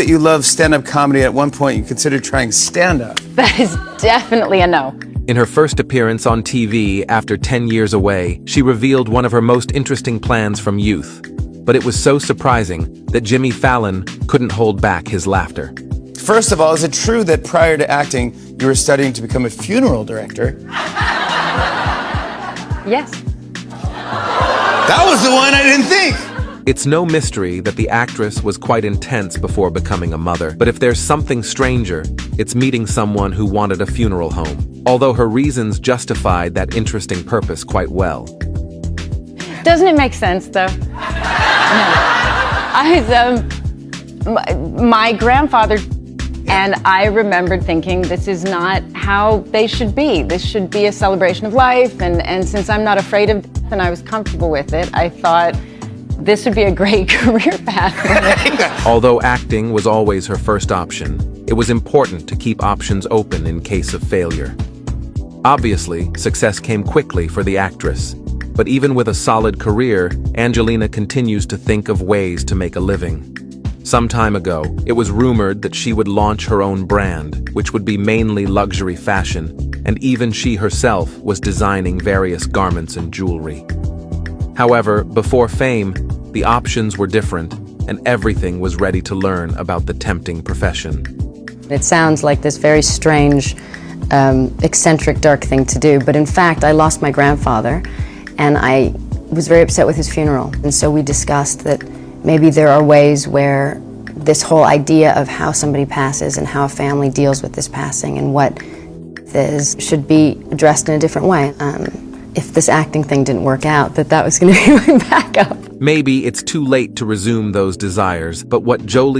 That you love stand-up comedy. At one point, you considered trying stand-up. That is definitely a no. In her first appearance on TV after 10 years away, she revealed one of her most interesting plans from youth. But it was so surprising that Jimmy Fallon couldn't hold back his laughter. First of all, is it true that prior to acting, you were studying to become a funeral director? Yes. That was the one I didn't think! It's no mystery that the actress was quite intense before becoming a mother, but if there's something stranger, it's meeting someone who wanted a funeral home, although her reasons justified that interesting purpose quite well. Doesn't it make sense, though? My grandfather, and I remembered thinking, this is not how they should be. This should be a celebration of life, and since I'm not afraid of death and I was comfortable with it, I thought this would be a great career path for me. Although acting was always her first option, it was important to keep options open in case of failure. Obviously, success came quickly for the actress, but even with a solid career, Angelina continues to think of ways to make a living. Some time ago, it was rumored that she would launch her own brand, which would be mainly luxury fashion, and even she herself was designing various garments and jewelry. However, before fame, the options were different, and everything was ready to learn about the tempting profession. It sounds like this very strange, eccentric, dark thing to do, but in fact, I lost my grandfather, and I was very upset with his funeral. And so we discussed that maybe there are ways where this whole idea of how somebody passes and how a family deals with this passing and what this should be addressed in a different way. If this acting thing didn't work out, that was going to be my backup. Maybe it's too late to resume those desires, but what Jolie